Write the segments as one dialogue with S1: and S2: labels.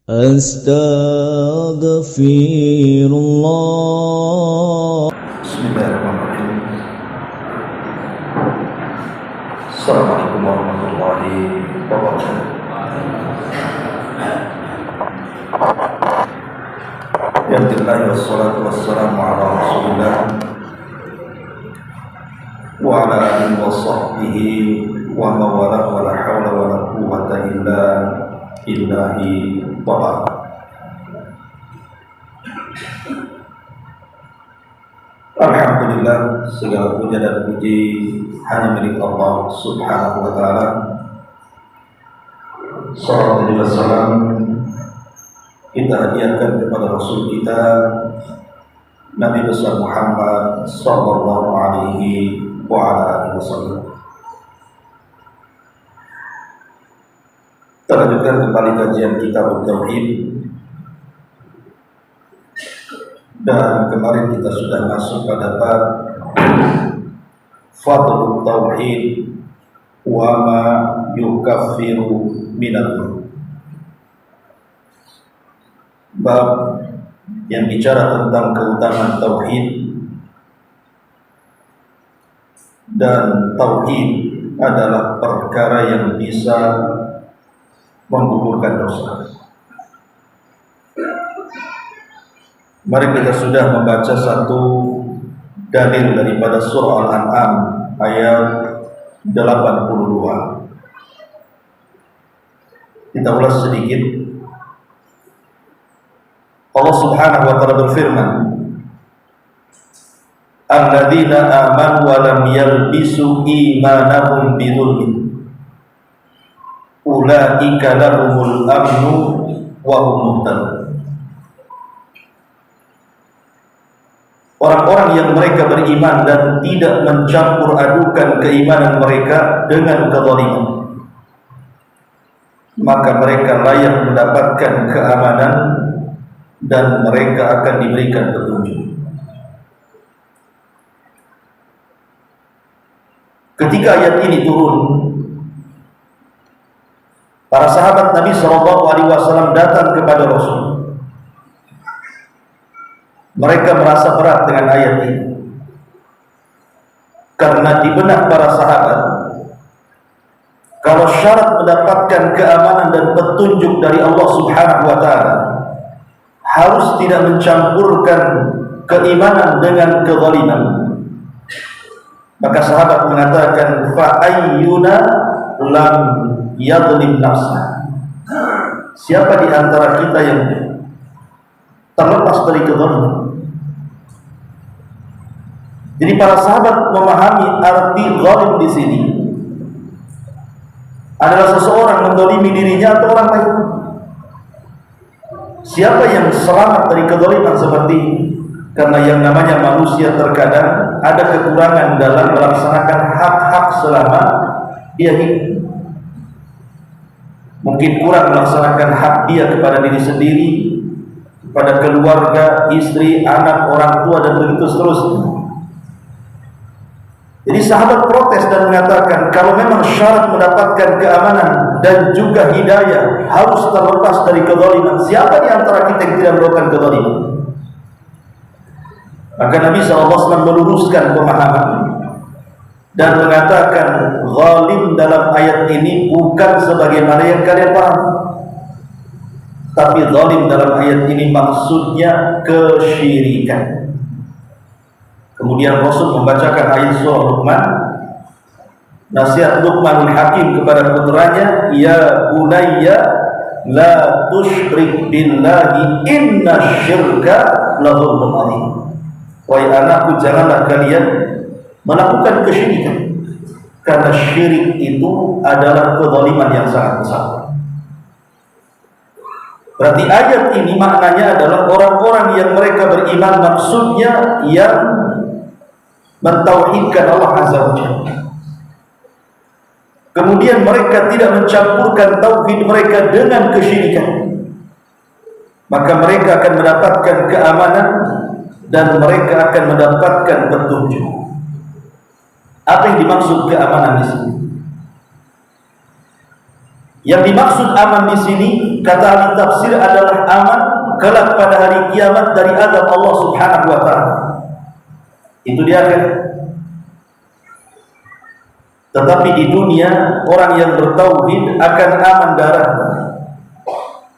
S1: Astaghfirullah.
S2: Bismillahirrahmanirrahim. Assalamualaikum warahmatullahi wabarakatuh. Alhamdulillah wassalatu wassalamu ala Rasulillah wa ala alihi wa sahbihi wa mawala wa la hawla wa la quwwata illa billahi wa ba'd. Alhamdulillah, segala puja dan puji hanya milik Allah Subhanahu wa ta'ala. Salawat dan salam kita hadiahkan kepada Rasul kita Nabi besar Muhammad sallallahu alaihi wa ala alihi wasallam. Kita lanjutkan kembali kajian kitab Tauhid, dan kemarin kita sudah masuk pada bab Fadlul Tauhid wa ma yukaffiru minal. Bab yang bicara tentang keutamaan tauhid, dan tauhid adalah perkara yang bisa menggugurkan dosa. Mari kita sudah membaca satu dalil daripada surah Al-An'am ayat 82. Kita ulas sedikit. Allah Subhanahu wa ta'ala berfirman, alladzina amanu wa lam yalbisu imanahum bidzulmin ulaika lahumul amnu wa hum muhtadun. Orang-orang yang mereka beriman dan tidak mencampur adukan keimanan mereka dengan kezaliman, maka mereka layak mendapatkan keamanan dan mereka akan diberikan petunjuk. Ketika ayat ini turun, para sahabat Nabi SAW datang kepada Rasul. Mereka merasa berat dengan ayat ini, karena di benak para sahabat, kalau syarat mendapatkan keamanan dan petunjuk dari Allah Subhanahu wa ta'ala harus tidak mencampurkan keimanan dengan kezaliman. Maka sahabat mengatakan, fa ayyuna lam yadlim nafsa. Siapa di antara kita yang terlepas dari kezaliman? Jadi para sahabat memahami arti zalim di sini adalah seseorang mendolimi dirinya atau orang lain. Siapa yang selamat dari kezaliman seperti ini? Karena yang namanya manusia terkadang ada kekurangan dalam melaksanakan hak-hak selama dia hidup. Mungkin kurang melaksanakan hak dia kepada diri sendiri, kepada keluarga, istri, anak, orang tua, dan begitu seterusnya. Jadi sahabat protes dan mengatakan, kalau memang syarat mendapatkan keamanan dan juga hidayah harus terlepas dari kezaliman, siapa di antara kita yang tidak melakukan kezaliman? Maka Nabi SAW meluruskan pemahaman dan mengatakan, zalim dalam ayat ini bukan sebagaimana yang kalian paham, tapi zalim dalam ayat ini maksudnya kesyirikan. Kemudian Rasul membacakan ayat surah Luqman, nasihat Luqmanul Hakim kepada putranya, ya bunayya la tusyrik billahi inna syirka la dzulmun adzim. Wahai anakku, janganlah kalian melakukan kesyirikan, karena syirik itu adalah kezaliman yang sangat besar. Berarti ayat ini maknanya adalah orang-orang yang mereka beriman, maksudnya yang mentauhidkan Allah Azza wa Jalla. Kemudian mereka tidak mencampurkan tauhid mereka dengan kesyirikan, maka mereka akan mendapatkan keamanan dan mereka akan mendapatkan petunjuk. Apa yang dimaksud keamanan di sini? Yang dimaksud aman di sini, kata ahli tafsir, adalah aman kelak pada hari kiamat dari azab Allah Subhanahu wa taala. Itu di akhirat. Tetapi di dunia, orang yang bertauhid akan aman darahnya,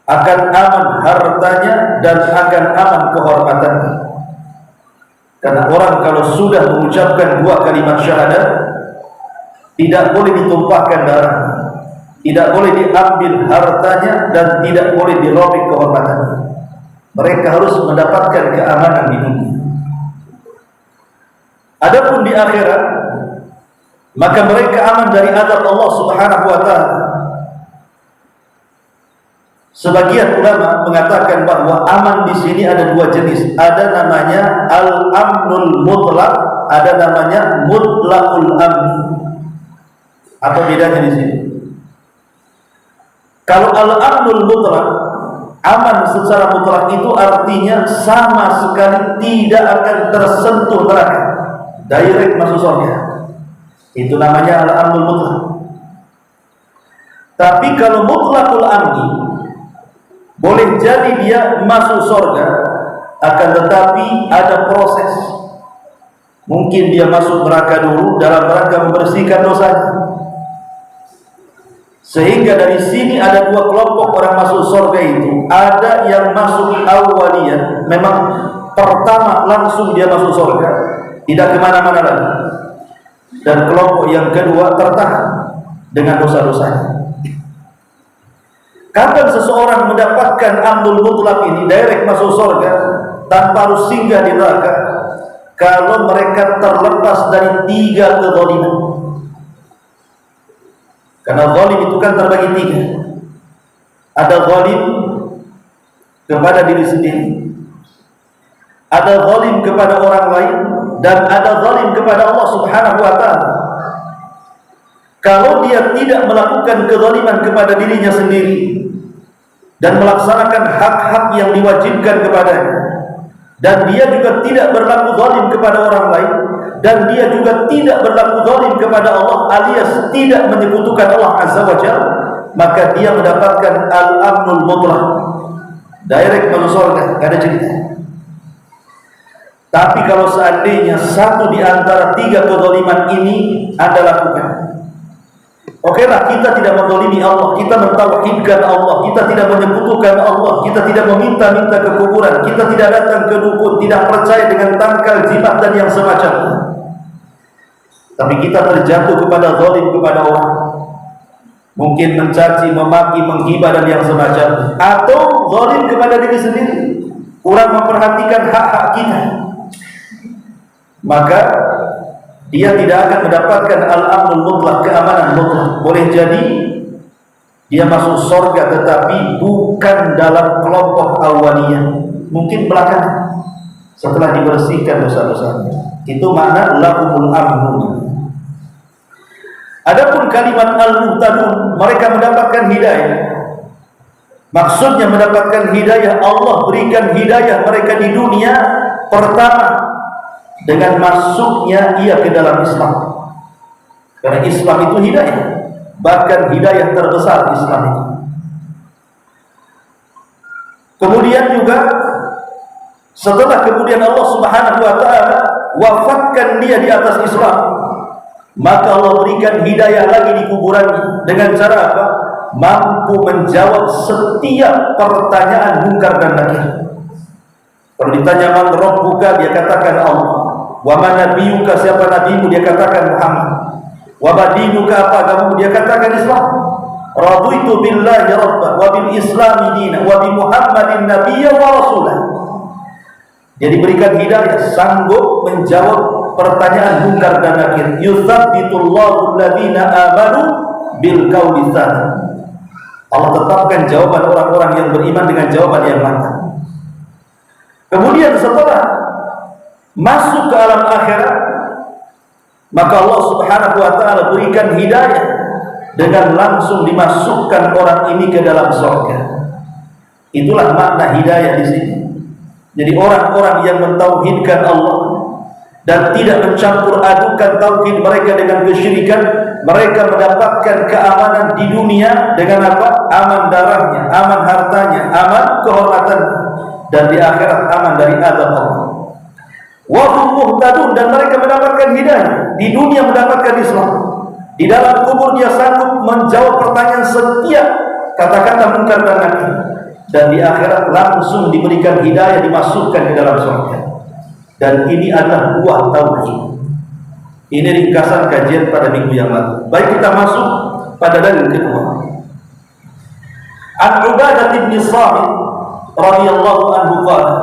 S2: akan aman hartanya, dan akan aman kehormatannya. Karena orang kalau sudah mengucapkan dua kalimat syahadat, tidak boleh ditumpahkan darah, tidak boleh diambil hartanya, dan tidak boleh dirobek kehormatannya. Mereka harus mendapatkan keamanan di dunia. Adapun di akhirat, maka mereka aman dari azab Allah Subhanahu wa taala. Sebagian ulama mengatakan bahwa aman di sini ada dua jenis. Ada namanya al-amnul mutlaq, ada namanya mutlaqul amn. Apa bedanya di sini? Kalau al-amnul mutlaq, aman secara mutlak itu artinya sama sekali tidak akan tersentuh neraka, direct masuk surga. Itu namanya al-amnul mutlaq. Tapi kalau mutlaqul amni, boleh jadi dia masuk surga, akan tetapi ada proses. Mungkin dia masuk neraka dulu dalam rangka membersihkan dosanya. Sehingga dari sini ada dua kelompok orang masuk surga itu. Ada yang masuk awaliyah, memang pertama langsung dia masuk surga, tidak kemana-mana lagi. Dan kelompok yang kedua tertahan dengan dosa-dosanya. Kapan seseorang mendapatkan amnul mutlak ini, direct masuk surga tanpa harus singgah di neraka? Kalau mereka terlepas dari tiga kezaliman. Karena zalim itu kan terbagi tiga. Ada zalim kepada diri sendiri, ada zalim kepada orang lain, dan ada zalim kepada Allah Subhanahu wa taala. Kalau dia tidak melakukan kezaliman kepada dirinya sendiri dan melaksanakan hak-hak yang diwajibkan kepadanya, dan dia juga tidak berlaku zalim kepada orang lain, dan dia juga tidak berlaku zalim kepada Allah, alias tidak menyekutukan Allah Azza wa Jalla, maka dia mendapatkan al-amnul mutlaq, direct masuk surga, tidak ada cerita. Tapi kalau seandainya satu di antara tiga kezaliman ini Anda lakukan, okelah, kita tidak menzalimi Allah, kita mentauhidkan Allah, kita tidak menyekutukan Allah, kita tidak meminta-minta ke kuburan, kita tidak datang ke dukun, tidak percaya dengan tangkal jimat dan yang semacamnya. Tapi kita terjatuh kepada zalim kepada orang, mungkin mencaci, memaki, menghina dan yang semacamnya, atau zalim kepada diri sendiri, kurang memperhatikan hak-hak kita, maka dia tidak akan mendapatkan al-amnul mutlaq, keamanan mutlak. Boleh jadi dia masuk surga tetapi bukan dalam kelompok awaliyah, mungkin belakangan setelah dibersihkan dosa-dosanya. Itu makna lahumul amnun. Adapun kalimat al-muhtadun, mereka mendapatkan hidayah. Maksudnya mendapatkan hidayah, Allah berikan hidayah mereka di dunia pertama dengan masuknya ia ke dalam Islam. Karena Islam itu hidayah, bahkan hidayah terbesar Islam itu. Kemudian juga setelah kemudian Allah Subhanahu wa taala wafatkan dia di atas Islam, maka Allah berikan hidayah lagi di kuburannya dengan cara apa? Mampu menjawab setiap pertanyaan munkar dan nakir. Kalau ditanya man rabbuka, dia katakan Allah. Wa man nabiyuka, siapa nabimu, dia katakan Muhammad. Wa madinuka, apa agamamu, dia katakan Islam. Raditu billahi rabban wa bil islami dinan wa bi Muhammadin nabiyyan wa rasulan. Jadi berikan hidayah, sanggup menjawab pertanyaan munkar dan nakir. Yutsabbitullahu alladziina amanu bil qauli tsabit. Allah tetapkan jawaban orang-orang yang beriman dengan jawaban yang mantap. Kemudian setelah masuk ke alam akhirat, maka Allah Subhanahu wa taala berikan hidayah dengan langsung dimasukkan orang ini ke dalam surga. Itulah makna hidayah di sini. Jadi orang-orang yang mentauhidkan Allah dan tidak mencampur adukan tauhid mereka dengan kesyirikan, mereka mendapatkan keamanan di dunia dengan apa? Aman darahnya, aman hartanya, aman kehormatannya, dan di akhirat aman dari azab Allah. Wa hum muhtadun, dan mereka mendapatkan hidayah. Di dunia mendapatkan Islam, di dalam kubur dia sanggup menjawab pertanyaan setiap kata-kata munkar dan nakir, dan di akhirat langsung diberikan hidayah, dimasukkan ke dalam surga. Dan ini adalah buah tauhid. Ini ringkasan kajian pada minggu yang lalu. Baik, kita masuk pada dalil kedua. An Ubadah bin Samit radhiyallahu anhu qala,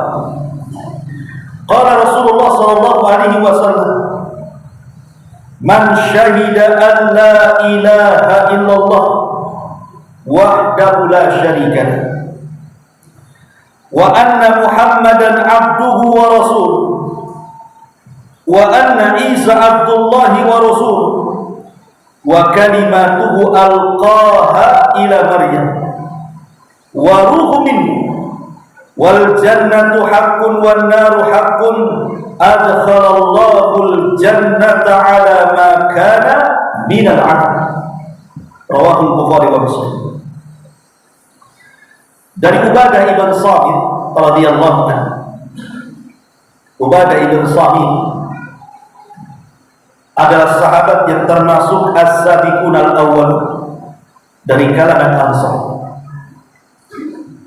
S2: qala Rasulullah sallallahu alaihi wasallam, man syahida an la ilaha illallah wahdahu la syarika lahu wa anna Muhammadan abduhu wa rasuluhu wa anna Isa abdullahi wa rasuluh wa kalimatuhu alqaha ila Maryam wa ruhu minhu wal jannatu haqqun wan naru haqqun adkhalallahu al jannata ala ma kana min al 'adl. Rawahu Bukhari wa Muslim. Dari Ubadah ibn Samit radhiyallahu anhu. Ubadah ibn Samit adalah sahabat yang termasuk as-sabiqun al-awwal dari kalangan Ansar,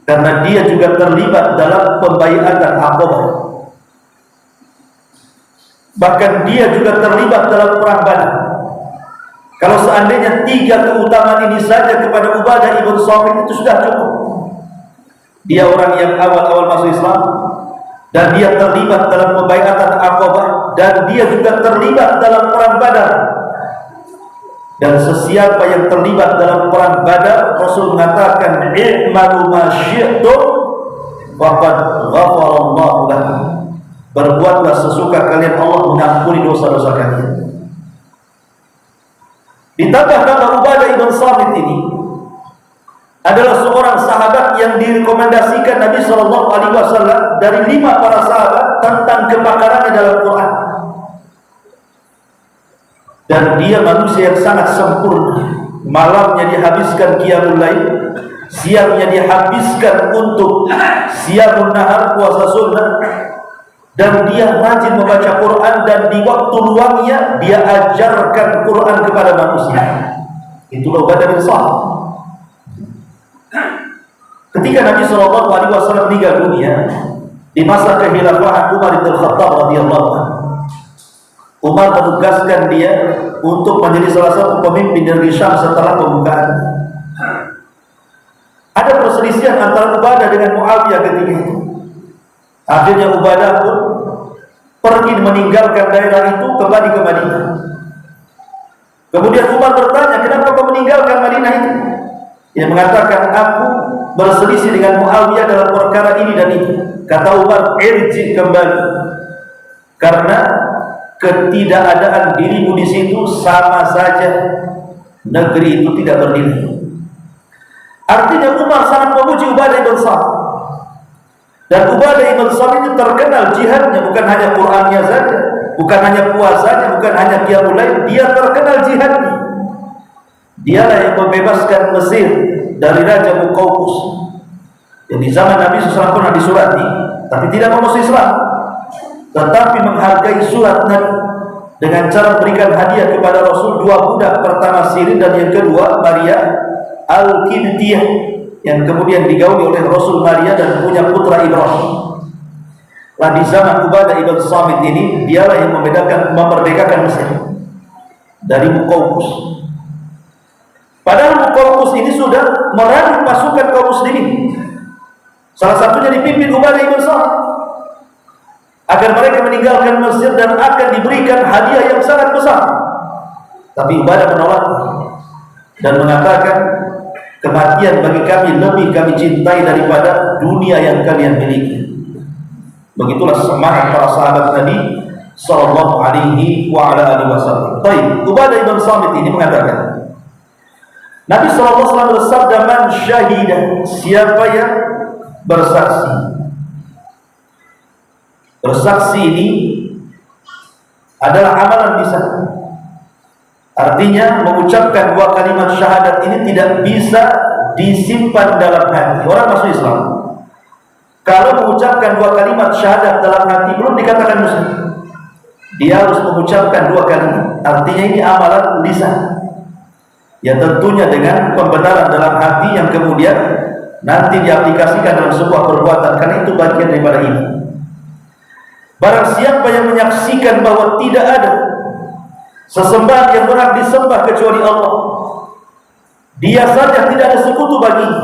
S2: karena dia juga terlibat dalam pembaiatan Aqabah. Bahkan dia juga terlibat dalam perang Badar. Kalau seandainya 3 keutamaan ini saja kepada Ubadah ibn Samit itu sudah cukup. Dia orang yang awal-awal masuk Islam, dan dia terlibat dalam pembaiatan Aqabah, dan dia juga terlibat dalam perang Badar. Dan sesiapa yang terlibat dalam perang Badar, Rasul mengatakan, i'malu ma syi'tum faqad ghafarallahu lakum. Berbuatlah sesuka kalian, Allah mengampuni dosa-dosa kalian. Ditambah nama Ubadah ibn Samit ini adalah seorang sahabat yang direkomendasikan Nabi SAW dari 5 para sahabat tentang kepakarannya dalam Quran. Dan dia manusia yang sangat sempurna. Malamnya dihabiskan qiyamul lail, siangnya dihabiskan untuk siyamun nahar, puasa sunnah. Dan dia rajin membaca Quran, dan di waktu luangnya dia ajarkan Quran kepada manusia. Itulah Ubadah bin Samit. Ketika Nabi SAW meninggal dunia di masa kekhilafahan Umar bin Khattab radhiyallahu anhu, Umar menugaskan dia untuk menjadi salah satu pemimpin dari Syam setelah pembukaan. Ada perselisihan antara Ubadah dengan Muawiyah ketika itu. Akhirnya Ubadah pun pergi meninggalkan daerah itu, kembali ke Madinah. Kemudian Umar bertanya, kenapa kau meninggalkan Madinah itu? Dia mengatakan, aku berselisih dengan Muawiyah dalam perkara ini dan itu. Kata Umar, irji kembali, karena ketidakadaan dirimu di situ sama saja negeri itu tidak bernilai. Artinya Umar sangat memuji Ubadah ibn Samit. Dan Ubadah ibn Samit itu terkenal jihadnya, bukan hanya Qur'annya saja, bukan hanya puasanya, bukan hanya qiyamul lail, dia terkenal jihadnya. Dialah yang membebaskan Mesir dari Raja Muqawqis, yang di zaman Nabi SAW pernah disurati, tapi tidak mau masuk Islam, tetapi menghargai surat Nabi dengan cara berikan hadiah kepada Rasul 2 budak, pertama Sirin dan yang kedua Maria Al-Qibtiyah, yang kemudian digauli oleh Rasul Maria dan punya putra Ibrahim. Nah, di zaman Ubadah ibn Samit ini, dialah yang memerdekakan Mesir dari Muqawqis. Padahal Muqawqis ini sudah merangkul pasukan kaum muslimin, salah satunya dipimpin Ubadah ibn Samit, agar mereka meninggalkan Mesir dan akan diberikan hadiah yang sangat besar. Tapi Ubadah menolak dan mengatakan, kematian bagi kami lebih kami cintai daripada dunia yang kalian miliki. Begitulah semangat para sahabat Nabi sallallahu alaihi wasallam. Baik, Ubadah ibn Samit ini mengatakan, Nabi SAW bersabda, man syahidah, siapa yang bersaksi. Bersaksi ini adalah amalan lisan. Artinya mengucapkan dua kalimat syahadat ini tidak bisa disimpan dalam hati. Orang masuk Islam, kalau mengucapkan dua kalimat syahadat dalam hati belum dikatakan muslim. Dia harus mengucapkan dua kalimat. Artinya ini amalan lisan. Ya tentunya dengan pembenaran dalam hati yang kemudian nanti diaplikasikan dalam sebuah perbuatan, karena itu bagian daripada ini. Barang siapa yang menyaksikan bahwa tidak ada sesembahan yang berhak disembah kecuali Allah, dia saja tidak ada sekutu baginya,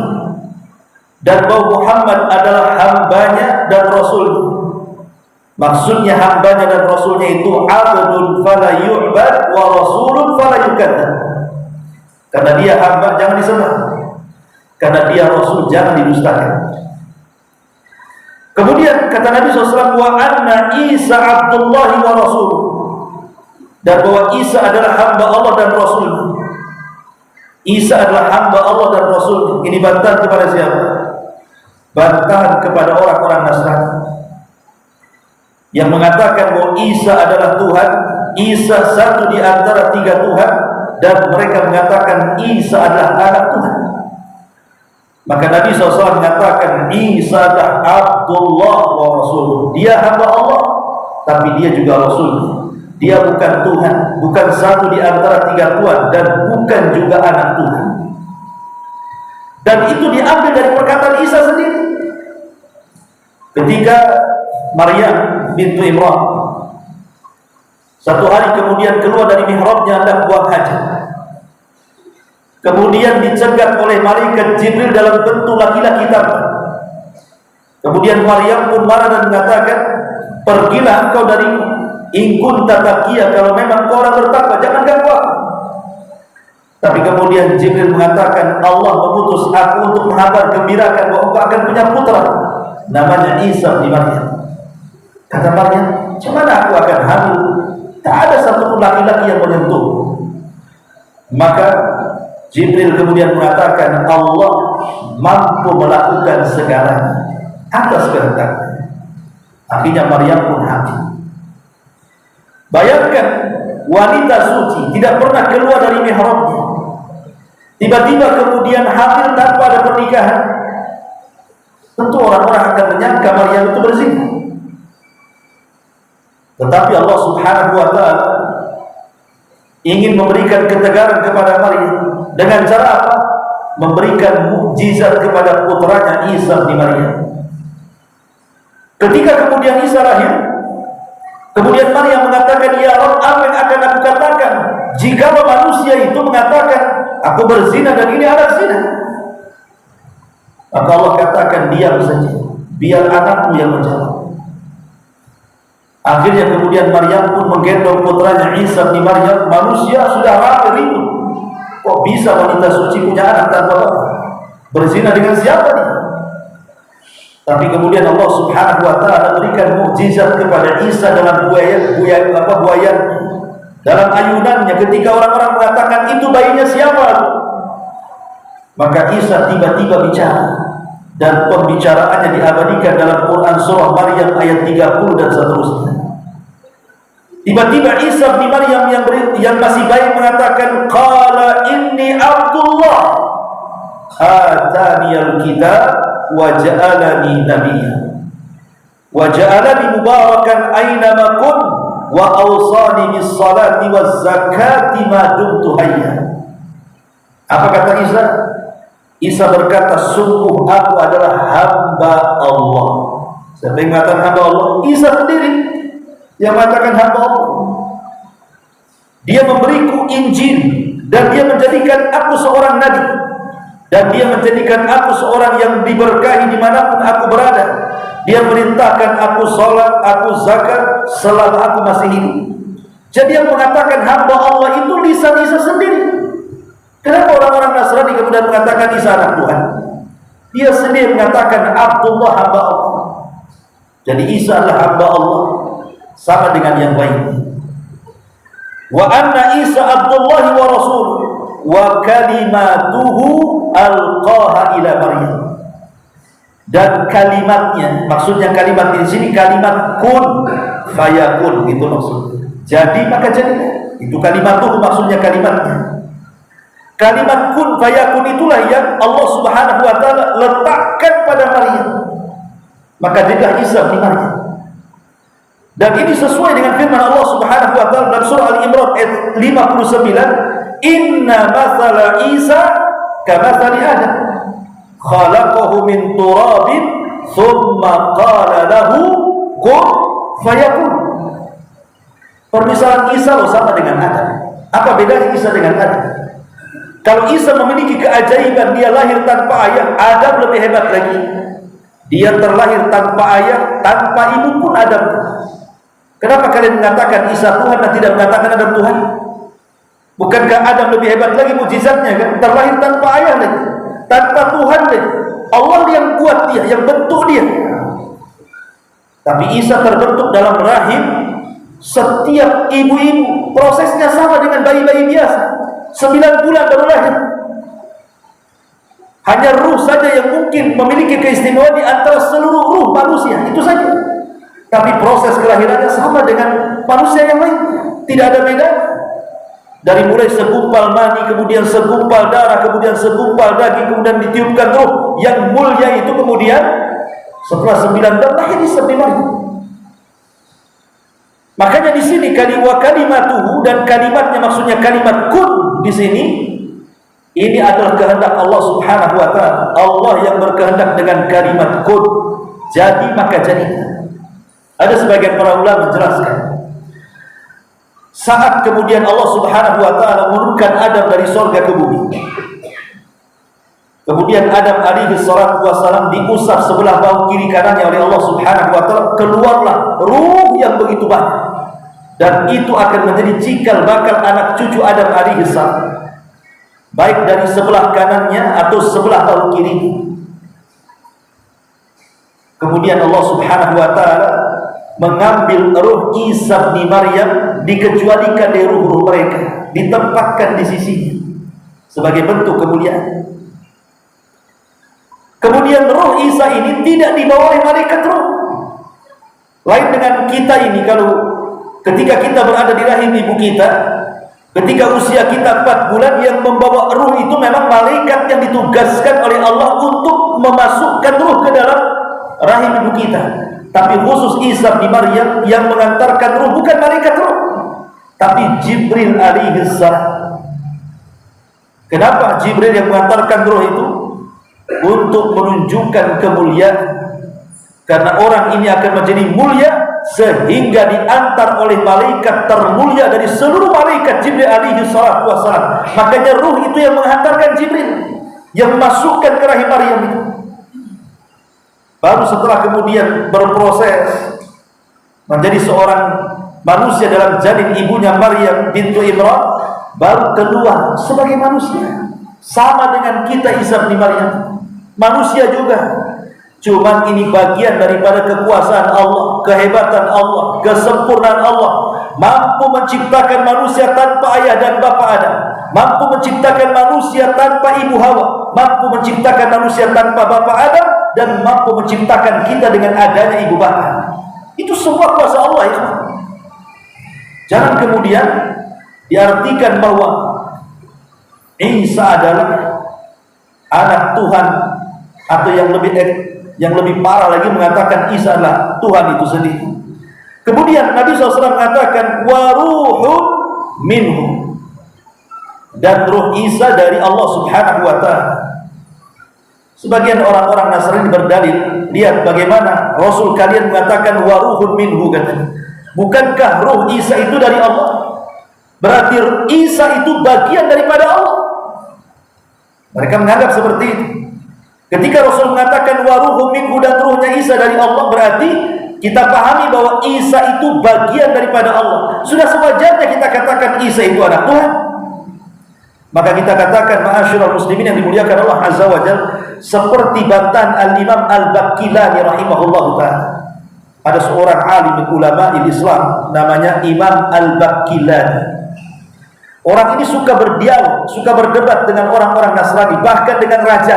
S2: dan bahwa Muhammad adalah hambanya dan rasulnya. Maksudnya hambanya dan rasulnya itu abdun fala yu'bad wa rasulun fala yukadzab. Karena dia hamba jangan disembah, karena dia rasul jangan didustakan. Kemudian kata Nabi SAW, wa anna Isa abdullahi wa rasul, dan bahwa Isa adalah hamba Allah dan rasul. Isa adalah hamba Allah dan rasul. Ini bantahan kepada siapa? Bantahan kepada orang-orang Nasrani yang mengatakan bahwa Isa adalah Tuhan, Isa satu di antara tiga Tuhan, dan mereka mengatakan Isa adalah anak Tuhan. Maka Nabi SAW mengatakan Isa adalah Abdullah wa Rasul. Dia hamba Allah, tapi dia juga Rasul. Dia bukan Tuhan, bukan satu di antara tiga Tuhan, dan bukan juga anak Tuhan. Dan itu diambil dari perkataan Isa sendiri. Ketika Maryam bintu Imran satu hari kemudian keluar dari mihrabnya hendak buang hajat, kemudian dicegat oleh malaikat Jibril dalam bentuk laki-laki tampan. Kemudian Maryam pun marah dan mengatakan, pergilah engkau dariku, in kunta taqiyya, kalau memang kau orang bertakwa jangan ganggu aku. Tapi kemudian Jibril mengatakan, Allah mengutus aku untuk menghabar gembirakan bahwa engkau akan punya putra, namanya Isa bin Maryam. Kata Maryam, "Bagaimana aku akan hamil? Tak ada satupun laki-laki yang menyentuh." Maka Jibril kemudian mengatakan, Allah mampu melakukan segalanya atas kehendaknya. Akhirnya Maryam pun hamil. Bayangkan, wanita suci tidak pernah keluar dari mihrabnya, tiba-tiba kemudian hamil tanpa ada pernikahan. Tentu orang-orang akan menyangka Maryam itu berzina. Tetapi Allah Subhanahu wa ta'ala ingin memberikan ketegaran kepada Maryam dengan cara apa? Memberikan mukjizat kepada putranya Isa bin Maryam. Ketika kemudian Isa lahir, kemudian Maryam mengatakan, ya Rabb, apa yang akan aku katakan jika manusia itu mengatakan aku berzina dan ini anak zina? Maka Allah katakan, diam saja, biar anakmu yang menjawab. Akhirnya kemudian Maryam pun menggendong putranya Isa bin Maryam. Manusia sudah ramai ribut, kok bisa wanita suci punya anak tanpa bapak? Berzina dengan siapa nih? Tapi kemudian Allah Subhanahu wa ta'ala berikan mukjizat kepada Isa dalam buayan, dalam ayunannya. Ketika orang-orang mengatakan itu bayinya siapa, maka Isa tiba-tiba bicara, dan pembicaraannya diabadikan dalam Quran surah Maryam ayat 30 dan seterusnya. Tiba-tiba Isa bin Maryam yang masih bayi mengatakan, qala inni Abdullah ataniyal kitab wa ja'alani nabiyya wa ja'alani mubarakan aynama kun wa awsani bis salati waz zakati ma dumtu hayya. Apa kata Isa? Isa berkata, sungguh aku adalah hamba Allah. Siapa yang mengatakan hamba Allah? Isa sendiri yang mengatakan hamba Allah. Dia memberiku Injil, dan dia menjadikan aku seorang nabi, dan dia menjadikan aku seorang yang diberkahi dimanapun aku berada. Dia merintahkan aku sholat, aku zakat selama aku masih hidup. Jadi yang mengatakan hamba Allah itu lisan Isa sendiri. Kenapa orang-orang Nasrani kemudian mengatakan Isa anak Tuhan? Dia sendiri mengatakan Abdullah, hamba Allah. Jadi Isa adalah hamba Allah, sama dengan yang lain. Wa anna Isa Abdullah wa Rasul wa kalimatuhu alqaha ila Maryam. Dan kalimatnya, maksudnya kalimat di sini kalimat kun fayakun, itu maksudnya. Jadi maka jadi. Itu kalimat tuh maksudnya kalimatnya. Kalimat kun fayakun itulah yang Allah Subhanahu wa taala letakkan pada Maryam. Maka jadilah Isa bin Maryam. Dan ini sesuai dengan firman Allah Subhanahu wa taala dalam surah Al-Imran ayat 59, "Inna mathala Isa kamathali Adam, khalaqahu min turabin, thumma qala lahu kun fayakun." Permisalan Isa sama dengan Adam. Apa bedanya Isa dengan Adam? Kalau Isa memiliki keajaiban, dia lahir tanpa ayah, Adam lebih hebat lagi. Dia terlahir tanpa ayah, tanpa ibu pun Adam. Kenapa kalian mengatakan Isa Tuhan dan tidak mengatakan Adam Tuhan? Bukankah Adam lebih hebat lagi mukjizatnya kan? Terlahir tanpa ayah lagi, tanpa Tuhan lagi. Allah yang buat dia, yang bentuk dia. Tapi Isa terbentuk dalam rahim setiap ibu-ibu. Prosesnya sama dengan bayi-bayi biasa. 9 bulan baru lahir. Hanya ruh saja yang mungkin memiliki keistimewaan di antara seluruh ruh manusia, itu saja. Tapi proses kelahirannya sama dengan manusia yang lain, tidak ada beda. Dari mulai segumpal mani, kemudian segumpal darah, kemudian segumpal daging, kemudian ditiupkan ruh yang mulia itu, kemudian setelah 9 bulan lahir Isa bin Maryam. Makanya di sini kalimatuhu dan kalimatnya maksudnya kalimat kun di sini ini adalah kehendak Allah Subhanahu wa taala. Allah yang berkehendak dengan kalimat kun. Jadi maka jadi. Ada sebagian para ulama menjelaskan, saat kemudian Allah Subhanahu wa taala menurunkan Adam dari surga ke bumi. Kemudian Adam alaihi salatu wassalam diusap sebelah bahu kiri kanannya oleh Allah Subhanahu wa taala, keluarlah ruh yang begitu banyak. Dan itu akan menjadi cikal bakal anak cucu Adam alaihi salam, baik dari sebelah kanannya atau sebelah bahu kiri. Kemudian Allah Subhanahu wa taala mengambil ruh Isa bin Maryam, dikecualikan dari ruh-ruh mereka, ditempatkan di sisinya sebagai bentuk kemuliaan. Kemudian roh Isa ini tidak dibawa oleh malaikat roh. Lain dengan kita ini, kalau ketika kita berada di rahim ibu kita, ketika usia kita 4 bulan, yang membawa ruh itu memang malaikat yang ditugaskan oleh Allah untuk memasukkan ruh ke dalam rahim ibu kita. Tapi khusus Isa bin Maryam yang mengantarkan ruh bukan malaikat ruh, tapi Jibril alaihi salam. Kenapa Jibril yang mengantarkan ruh itu? Untuk menunjukkan kemuliaan. Karena orang ini akan menjadi mulia sehingga diantar oleh malaikat termulia dari seluruh malaikat, Jibril alaihi salatu wassalam. Makanya ruh itu yang menghantarkan Jibril, yang masukkan ke rahim Maryam itu. Baru setelah kemudian berproses menjadi seorang manusia dalam janin ibunya Maryam bintu Imran, baru keluar sebagai manusia. Sama dengan kita Isa bin Maryam, manusia juga. Cuma ini bagian daripada kekuasaan Allah, kehebatan Allah, kesempurnaan Allah. Mampu menciptakan manusia tanpa ayah dan bapa Adam, mampu menciptakan manusia tanpa ibu Hawa, mampu menciptakan manusia tanpa bapa Adam, dan mampu menciptakan kita dengan adanya ibu bapa. Itu semua kuasa Allah ya. Jangan kemudian diartikan bahwa Isa adalah anak Tuhan, atau yang lebih parah lagi mengatakan Isa adalah Tuhan itu sendiri. Kemudian Nabi SAW mengatakan waruhun minhu, dan ruh Isa dari Allah Subhanahu wa ta'ala. Sebagian orang-orang Nasrani berdalil, lihat bagaimana Rasul kalian mengatakan waruhun minhu, katanya. Bukankah ruh Isa itu dari Allah? Berarti Isa itu bagian daripada Allah. Mereka menganggap seperti itu. Ketika Rasul mengatakan waruhum minhu, dan ruhnya Isa dari Allah, berarti kita pahami bahwa Isa itu bagian daripada Allah. Sudah sewajarnya kita katakan Isa itu anak Tuhan. Maka kita katakan ma'asyiral muslimin yang dimuliakan Allah Azza wa Jalla, seperti bantahan Al-Imam Al-Baqillani rahimahullah ta'ala. Ada seorang alim ulama Islam namanya Imam Al-Baqillani. Orang ini suka berdialog, suka berdebat dengan orang-orang Nasrani, bahkan dengan raja.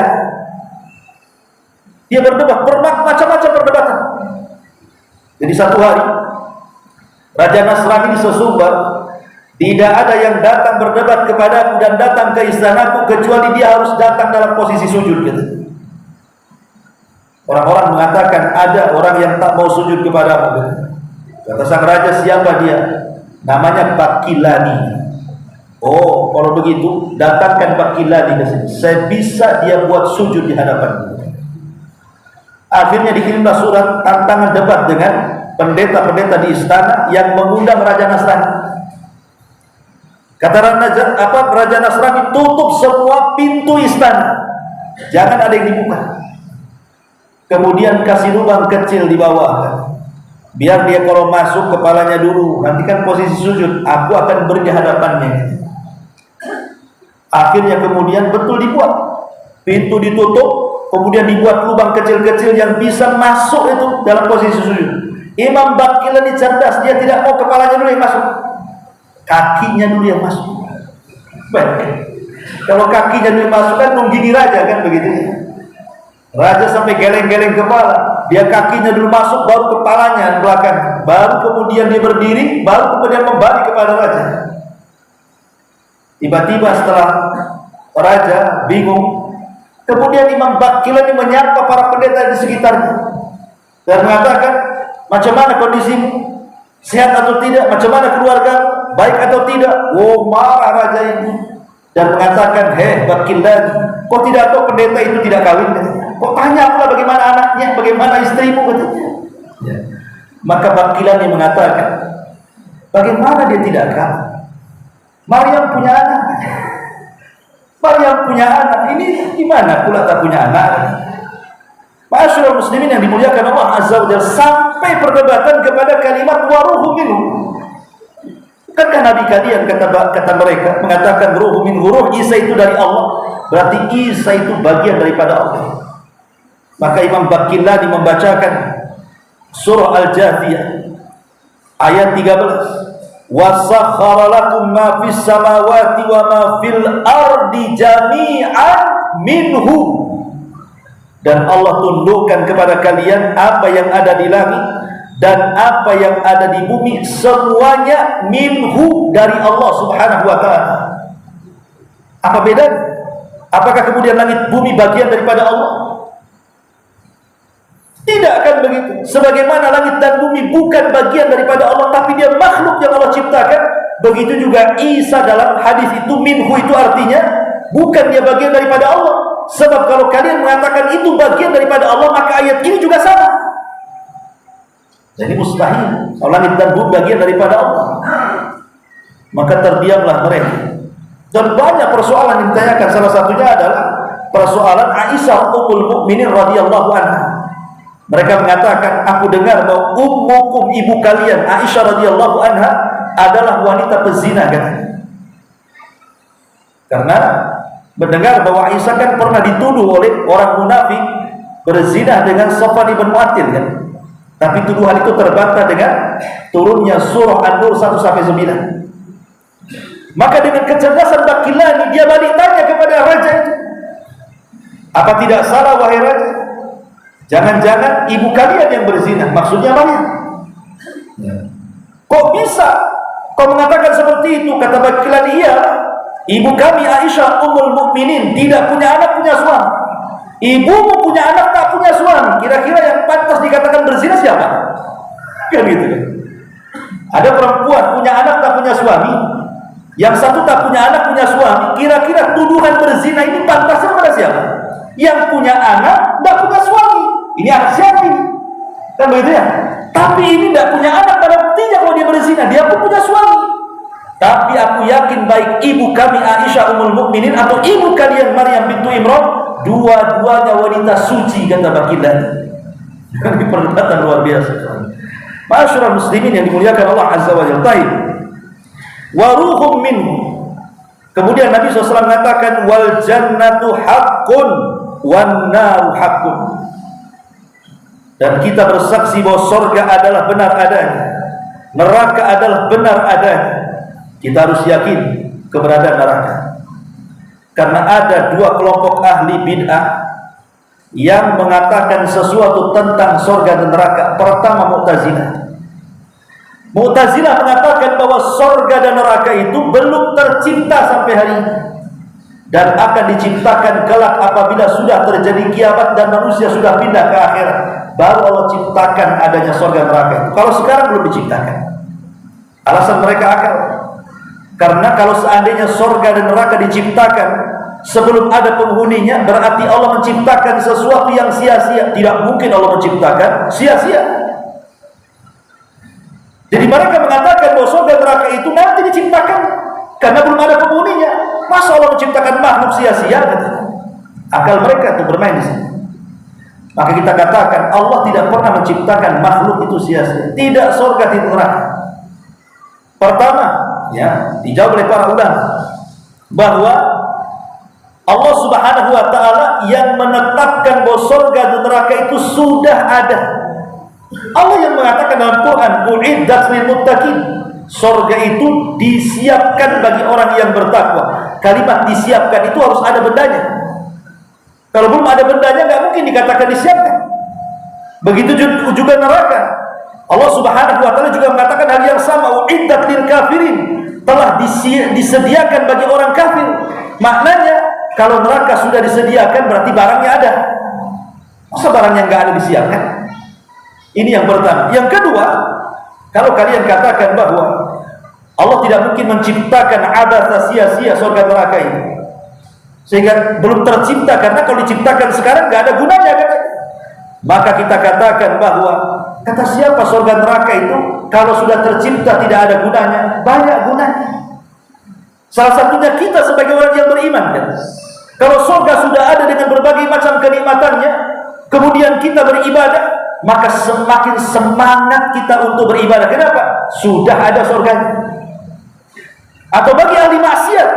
S2: Dia berdebat, macam-macam perdebatan. Jadi satu hari Raja Nasrani di Sesumbar Tidak ada yang datang berdebat kepadaku dan datang ke istanaku kecuali dia harus datang dalam posisi sujud gitu. Orang-orang mengatakan ada orang yang tak mau sujud kepadamu gitu. Kata sang raja, siapa dia? Namanya Bakilani. Oh, kalau begitu datangkan Bakilani ke sini. Saya bisa dia buat sujud di hadapanmu. Akhirnya dikirimlah surat tantangan debat dengan pendeta-pendeta di istana yang mengundang Raja Nasrani. Kata Raja Nasrani, tutup semua pintu istana, jangan ada yang dibuka. Kemudian kasih lubang kecil di bawah, biar dia kalau masuk kepalanya dulu, nanti kan posisi sujud, aku akan beri di hadapannya. Akhirnya kemudian betul dibuat, pintu ditutup, kemudian dibuat lubang kecil-kecil yang bisa masuk itu dalam posisi sujud. Imam Bakilani cerdas, dia tidak mau kepalanya dulu yang masuk, kakinya dulu yang masuk. Baik. Kalau kakinya dulu yang masuk kan menggini raja kan begitu ya. Raja sampai geleng-geleng kepala, dia kakinya dulu masuk, baru kepalanya belakang, baru kemudian dia berdiri, baru kemudian membalik kepada raja. Tiba-tiba setelah raja bingung, kemudian Imam Bakilani menyapa para pendeta di sekitarnya dan mengatakan, macam mana kondisimu? Sehat atau tidak? Macam mana keluarga? Baik atau tidak? Oh, marah raja ini dan mengatakan, hei Bakilani, kok tidak tahu pendeta itu tidak kawin? Kok tanya pula bagaimana anaknya, bagaimana istrimu? Katanya. Ya. Maka Bakilani mengatakan, bagaimana dia tidak kawin? Maryam punya anak. Maryam punya anak. Ini gimana pula tak punya anak? Ma'asyiral muslimin yang dimuliakan Allah Azza wa Jalla, sampai perdebatan kepada kalimat waruhu minhu. Bukankah Nabi kalian kata mereka mengatakan ruhu min ruh, Isa itu dari Allah, berarti Isa itu bagian daripada Allah. Maka Imam Bakilani membacakan surah Al-Jathiyah ayat 13, wasakhkhara lakum ma fis samawati wa ma fil ardi jami'an minhu, dan Allah tundukkan kepada kalian apa yang ada di langit dan apa yang ada di bumi, semuanya minhu, dari Allah subhanahu wa ta'ala. Apa bedanya? Apakah kemudian langit bumi bagian daripada Allah? Tidak akan begitu. Sebagaimana langit dan bumi bukan bagian daripada Allah, tapi dia makhluk yang Allah ciptakan, begitu juga Isa dalam hadis itu, minhu itu artinya bukan dia bagian daripada Allah. Sebab kalau kalian mengatakan itu bagian daripada Allah, maka ayat ini juga sama. Jadi mustahil kalau langit dan bumi bagian daripada Allah. Maka terdiamlah mereka. Dan banyak persoalan yang ditanyakan. Salah satunya adalah persoalan Aisyah ummul mukminin radhiyallahu anha. Mereka mengatakan, aku dengar bahwa ummukum, ibu kalian Aisyah radhiyallahu anha adalah wanita pezina kan? Karena mendengar bahwa Aisyah kan pernah dituduh oleh orang munafik berzina dengan Safwan ibn Mu'attil kan? Tapi tuduhan itu terbantah dengan turunnya surah An-Nur 1-9. Maka dengan kecerdasan Bakilani, dia balik tanya kepada raja itu, apa tidak salah wahai raja? Jangan-jangan ibu kalian yang berzina, maksudnya Maryam. Kok bisa kau mengatakan seperti itu? Kata Bakilani, iya, ibu kami Aisyah ummul mukminin tidak punya anak, punya suami. Ibumu punya anak, tak punya suami. Kira-kira yang pantas dikatakan berzina siapa? Kan gitu kan. Ada perempuan punya anak, tak punya suami. Yang satu tak punya anak, punya suami. Kira-kira tuduhan berzina ini pantasnya pada siapa? Yang punya anak, tak punya suami. Ini anak siapa ini? Kan begitu ya? Tapi ini tak punya anak, pada buktinya kalau dia berzina, dia pun punya suami. Tapi aku yakin baik ibu kami Aisyah ummul mukminin atau ibu kalian Maryam bintu Imran, dua-duanya wanita suci, kata Bakilani. Ini perdebatan luar biasa. Ma'asyiral muslimin yang dimuliakan Allah Azza wa Jalla. Wa ruhum minhu. Kemudian Nabi SAW mengatakan, wal jannatu haqqun wan naru haqqun. Dan kita bersaksi bahwa surga adalah benar adanya, neraka adalah benar adanya. Kita harus yakin keberadaan neraka. Karena ada dua kelompok ahli bid'ah yang mengatakan sesuatu tentang surga dan neraka. Pertama Mu'tazilah. Mu'tazilah mengatakan bahwa surga dan neraka itu belum tercipta sampai hari ini, dan akan diciptakan kelak apabila sudah terjadi kiamat dan manusia sudah pindah ke akhirat, baru Allah ciptakan adanya surga neraka itu. Kalau sekarang belum diciptakan. Alasan mereka akal, karena kalau seandainya surga dan neraka diciptakan sebelum ada penghuninya, berarti Allah menciptakan sesuatu yang sia-sia. Tidak mungkin Allah menciptakan sia-sia. Jadi mereka mengatakan bahwa surga neraka itu nanti diciptakan karena belum ada penghuninya. Masa Allah menciptakan makhluk sia-sia? Akal mereka itu bermain di sini. Maka kita katakan Allah tidak pernah menciptakan makhluk itu sia-sia. Tidak surga, tidak neraka. Pertama, ya, dijawab oleh para ulama bahwa Allah Subhanahu wa taala yang menetapkan bahwa surga dan neraka itu sudah ada. Allah yang mengatakan dalam Quran, "U'iddat lil muttaqin." Surga itu disiapkan bagi orang yang bertakwa. Kalimat disiapkan itu harus ada bendanya. Kalau belum ada bendanya, nggak mungkin dikatakan disiapkan. Begitu juga neraka. Allah Subhanahu wa taala juga mengatakan hal yang sama, "U'iddat lil kafirin." Telah disediakan bagi orang kafir. Maknanya kalau neraka sudah disediakan berarti barangnya ada. Masa barang yang nggak ada disiapkan? Ini yang pertama. Yang kedua, kalau kalian katakan bahwa Allah tidak mungkin menciptakan abatha sia-sia surga neraka ini, sehingga belum tercipta, karena kalau diciptakan sekarang nggak ada gunanya, katanya. Maka kita katakan bahwa kata siapa surga neraka itu kalau sudah tercipta tidak ada gunanya? Banyak gunanya. Salah satunya kita sebagai orang yang beriman, kan? Kalau surga sudah ada dengan berbagai macam kenikmatannya, kemudian kita beribadah, maka semakin semangat kita untuk beribadah. Kenapa? Sudah ada surganya. Atau bagi ahli maksiat,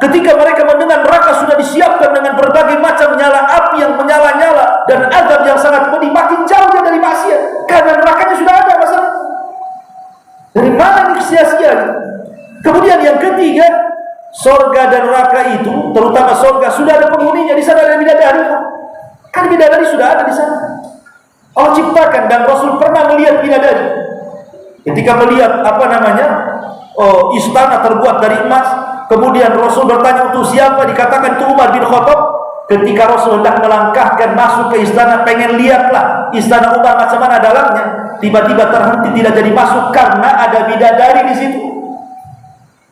S2: ketika mereka mendengar neraka sudah disiapkan dengan berbagai macam nyala api yang menyala-nyala dan azab yang sangat pedih, makin jauh dia dari maksiat, karena nerakanya sudah ada. Masalah dari mana ini sia-sia? Kemudian yang ketiga, surga dan neraka itu, terutama surga, sudah ada penghuninya. Di sana ada bidadari. Kan bidadari sudah ada di sana. Allah ciptakan, dan Rasul pernah melihat bidadari. Ketika melihat istana terbuat dari emas, kemudian Rasul bertanya untuk siapa, dikatakan itu Umar bin Khattab. Ketika Rasul hendak melangkahkan masuk ke istana, pengen lihatlah istana Umar macam mana dalamnya, tiba-tiba terhenti, tidak jadi masuk karena ada bidadari di situ.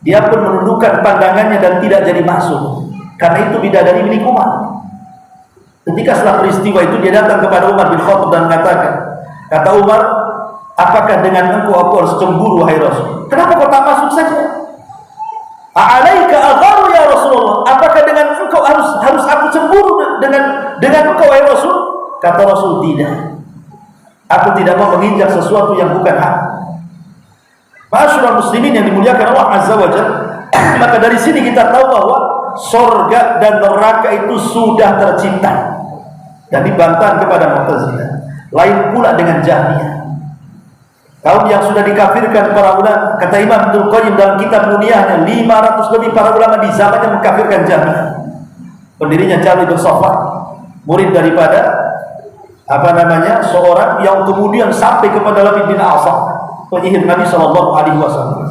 S2: Dia pun menundukkan pandangannya dan tidak jadi masuk karena itu bidadari milik Umar. Ketika setelah peristiwa itu dia datang kepada Umar bin Khattab dan mengatakan, kata Umar, apakah dengan engkau aku harus cemburu, wahai Rasul? Kenapa kau tak masuk saja? A'alaika agharu ya Rasulullah? Apakah dengan engkau harus aku cemburu dengan engkau, wahai Rasul? Kata Rasul, tidak. Aku tidak mau menginjak sesuatu yang bukan hak. Ma'asyiral muslimin yang dimuliakan Allah Azza wa Jalla. Maka dari sini kita tahu bahwa surga dan neraka itu sudah tercipta. Dan dibantah kepada Mu'tazilah. Lain pula dengan Jahmiyah, kaum yang sudah dikafirkan para ulama. Kata Imam Ibnu Qayyim dalam kitab Nuniyahnya, 500 lebih para ulama di zamannya mengkafirkan Jahmiyah. Pendirinya Jahmi bin Safwan, murid daripada seorang yang kemudian sampai kepada Labid bin Asam, penyihir Nabi sallallahu alaihi wasallam.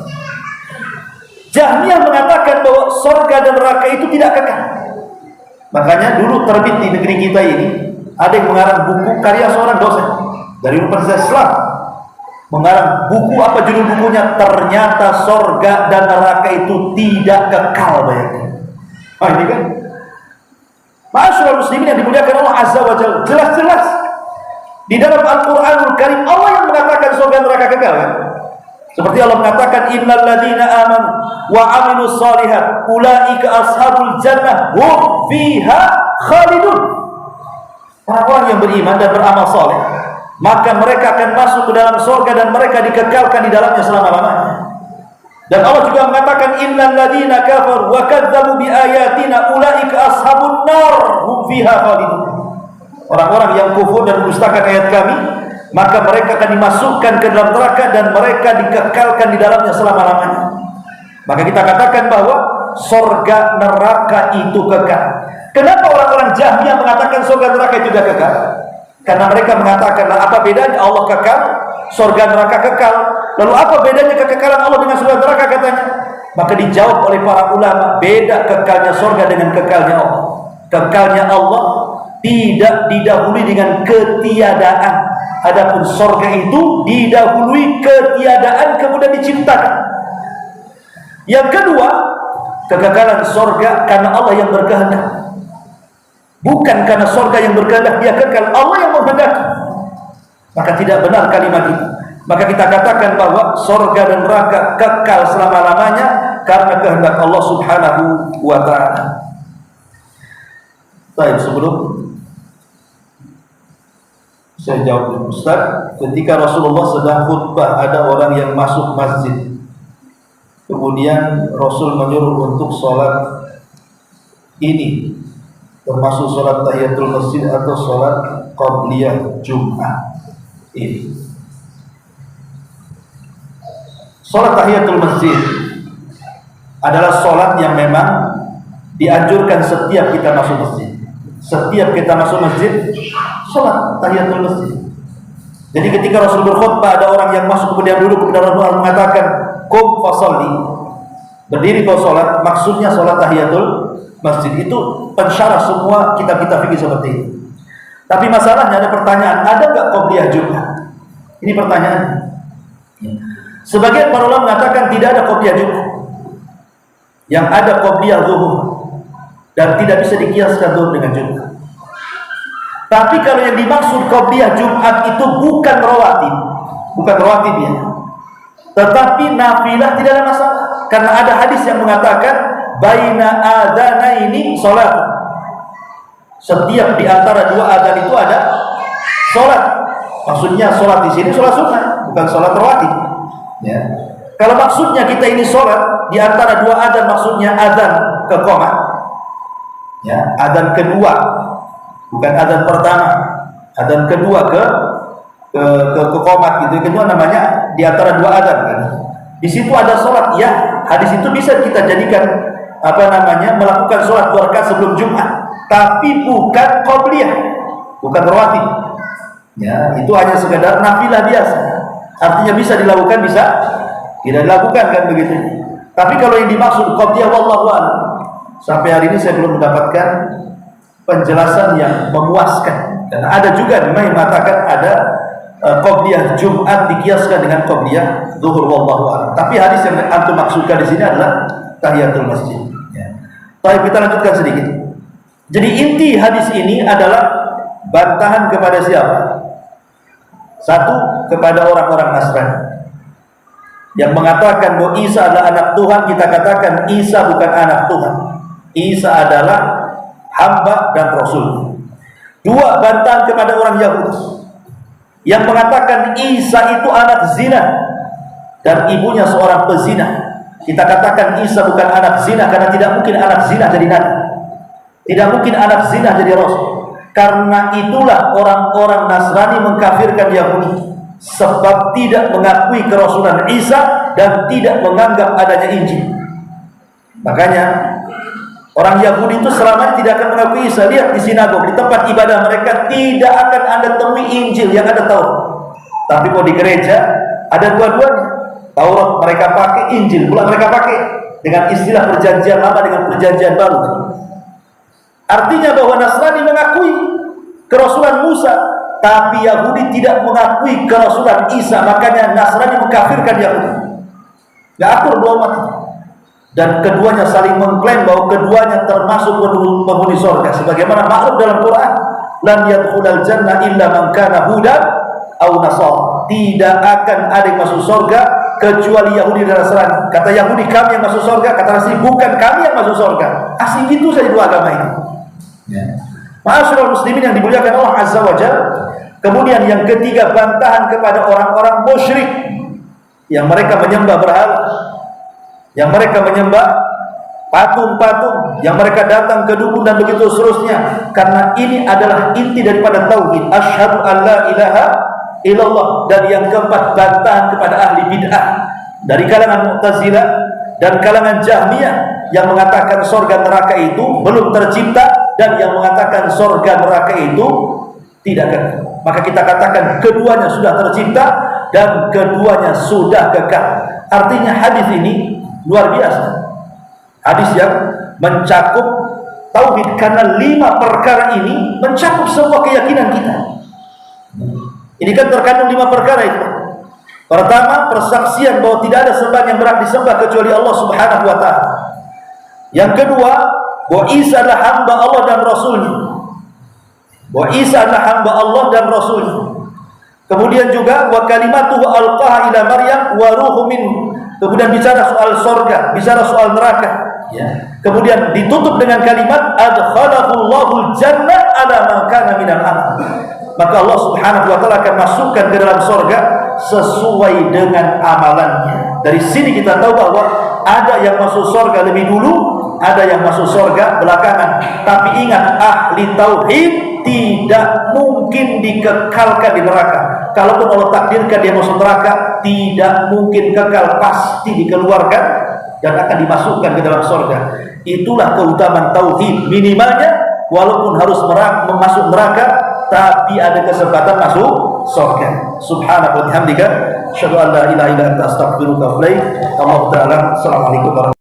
S2: Jahmiyah mengatakan bahwa surga dan neraka itu tidak kekal. Makanya dulu terbit di negeri kita ini ada yang mengarang buku karya seorang dosen dari Universitas Islam, mengarang buku, apa judul bukunya? Ternyata surga dan neraka itu tidak kekal. Bayangkan. Ini kan ma'asyiral muslimin yang dimuliakan Allah Azza wa Jalla, jelas-jelas di dalam Al-Qur'anul Karim Allah yang mengatakan surga dan neraka kekal, kan? Seperti Allah mengatakan, innal ladzina amanu wa 'amilus shalihat ulaika ashabul jannah hum fiha khalidun. Orang-orang yang beriman dan beramal saleh, maka mereka akan masuk ke dalam surga dan mereka dikekalkan di dalamnya selama-lamanya. Dan Allah juga mengatakan, innal ladzina kafaru wa kadzdzabu bi ayatina ulaika ashabun nar hum fiha khalidun. Orang-orang yang kufur dan mendustakan ayat kami, maka mereka akan dimasukkan ke dalam neraka dan mereka dikekalkan di dalamnya selama-lamanya. Maka kita katakan bahwa surga neraka itu kekal. Kenapa orang-orang Jahmiyah mengatakan surga neraka itu tidak kekal? Karena mereka mengatakan, apa bedanya Allah kekal, surga neraka kekal? Lalu apa bedanya kekekalan Allah dengan surga neraka katanya? Maka dijawab oleh para ulama, beda kekalnya surga dengan kekalnya Allah. Kekalnya Allah tidak didahului dengan ketiadaan. Adapun surga itu didahului ketiadaan kemudian diciptakan. Yang kedua, kekekalan surga karena Allah yang berkehendak. Bukan karena surga yang berkehendak dia kekal, Allah yang menghendaki. Maka tidak benar kalimat itu. Maka kita katakan bahwa surga dan neraka kekal selama-lamanya karena kehendak Allah Subhanahu wa ta'ala. Baik, sebelum saya jawab, Ustaz, ketika Rasulullah sedang khutbah ada orang yang masuk masjid, kemudian Rasul menyuruh untuk sholat ini, termasuk sholat tahiyatul masjid atau sholat qabliyah Jum'ah ini. Sholat tahiyatul masjid adalah sholat yang memang dianjurkan setiap kita masuk masjid. Setiap kita masuk masjid, sholat tahiyatul masjid. Jadi ketika Rasul berkhutbah ada orang yang masuk kemudian duduk, kemudian Rasul mengatakan qum fasalli, berdiri kau sholat, maksudnya sholat tahiyatul masjid. Itu pensyarah semua kitab-kitab fikih seperti ini. Tapi masalahnya ada pertanyaan, ada nggak qabliyah Jum'ah? Ini pertanyaan. Sebagian para ulama mengatakan tidak ada qabliyah Jum'ah. Yang ada qabliyah zuhur, dan tidak bisa dikiaskan zuhur dengan Jum'ah. Tapi kalau yang dimaksud qabliyah Jumat itu bukan rawatib, bukan rawatib ya, tetapi nafilah, tidak ada masalah. Karena ada hadis yang mengatakan baina adzanaini salat. Setiap di antara dua adzan itu ada salat. Maksudnya salat di sini salat sunnah, bukan salat rawatib. Ya. Kalau maksudnya kita ini salat di antara dua adzan, maksudnya adzan ke qomat, ya, adzan kedua, bukan adzan pertama, adzan kedua ke qomat gitu. Kedua namanya di antara dua adzan kan. Di situ ada salat, ya. Hadis itu bisa kita jadikan melakukan salat 2 rakaat sebelum Jumat, tapi bukan qabliyah, bukan rawatib. Ya, itu hanya sekedar nafilah biasa. Artinya bisa dilakukan, bisa tidak dilakukan kan begitu. Tapi kalau yang dimaksud qabliyah wallahu a'lam, sampai hari ini saya belum mendapatkan penjelasan yang memuaskan. Dan ada juga memang yang mengatakan ada qabliyah Jumat dikiaskan dengan qabliyah zuhur wallahu a'lam. Tapi hadis yang antum maksudkan di sini adalah tahiyatul masjid. Ya. Baik, kita lanjutkan sedikit. Jadi inti hadis ini adalah bantahan kepada siapa? Satu, kepada orang-orang Nasrani yang mengatakan bahwa Isa adalah anak Tuhan. Kita katakan Isa bukan anak Tuhan. Isa adalah hamba dan Rasul. Dua, bantahan kepada orang Yahudi yang mengatakan Isa itu anak zina dan ibunya seorang pezina. Kita katakan Isa bukan anak zina karena tidak mungkin anak zina jadi nabi, tidak mungkin anak zina jadi rasul. Karena itulah orang-orang Nasrani mengkafirkan Yahudi, sebab tidak mengakui kerasulan Isa dan tidak menganggap adanya Injil. Makanya orang Yahudi itu selama ini tidak akan mengakui Isa. Lihat di sinagog, di tempat ibadah mereka tidak akan Anda temui Injil, yang ada Taurat. Tapi kalau di gereja ada dua-duanya. Taurat mereka pakai, Injil pula mereka pakai, dengan istilah perjanjian lama dengan perjanjian baru. Artinya bahwa Nasrani mengakui kerasulan Musa, tapi Yahudi tidak mengakui kerasulan Isa. Makanya Nasrani mengkafirkan Yahudi. Gak atur dua umat. Dan keduanya saling mengklaim bahwa keduanya termasuk penghuni surga, sebagaimana makruf dalam Quran, lan yadkhulal jannah illa man kana hudan aw nasara. Tidak akan ada yang masuk surga kecuali Yahudi dan Nasrani. Kata Yahudi, kami yang masuk surga. Kata Nasrani, bukan kami yang masuk surga. Asing itu saja dua agama ini. Ya. Ma'asyiral muslimin yang dimuliakan Allah Azza wa Jalla. Kemudian yang ketiga, bantahan kepada orang-orang musyrik yang mereka menyembah berhala, yang mereka menyembah patung-patung, yang mereka datang ke dukun dan begitu seterusnya. Karena ini adalah inti daripada tauhid, asyhadu an la ilaha illallah. Dan yang keempat, bantahan kepada ahli bid'ah dari kalangan Mu'tazilah dan kalangan Jahmiyah yang mengatakan surga neraka itu belum tercipta, dan yang mengatakan surga neraka itu tidak ada. Maka kita katakan keduanya sudah tercipta. dan keduanya sudah kekal. Artinya hadis ini luar biasa. Hadis yang mencakup tauhid, karena 5 perkara ini mencakup semua keyakinan kita. Ini kan terkandung 5 perkara itu. Pertama, persaksian bahwa tidak ada sembahan yang berhak disembah kecuali Allah Subhanahu wa taala. Yang kedua, bahwa Isa adalah hamba Allah dan Rasulnya. Bahwa Isa adalah hamba Allah dan Rasulnya. Kemudian juga wa kalimatuhu alqaha ila Maryam wa ruhu minhu. Kemudian bicara soal surga, bicara soal neraka, ya. Kemudian ditutup dengan kalimat adkhalahullahu jannah ala man kana minal amal. Maka Allah Subhanahu wa taala akan masukkan ke dalam surga sesuai dengan amalannya. Dari sini kita tahu bahwa ada yang masuk surga lebih dulu, ada yang masuk surga belakangan. Tapi ingat, ahli tauhid tidak mungkin dikekalkan di neraka. Kalaupun Allah takdirkan dia masuk neraka, tidak mungkin kekal, pasti dikeluarkan dan akan dimasukkan ke dalam surga. Itulah keutamaan tauhid. Minimalnya walaupun harus masuk neraka, tapi ada kesempatan masuk surga. Subhanaka wa bihamdika asyhadu an la ilaha illa anta astaghfiruka wa atubu ilaik. Allahu ta'ala. Assalamualaikum warahmatullahi wabarakatuh.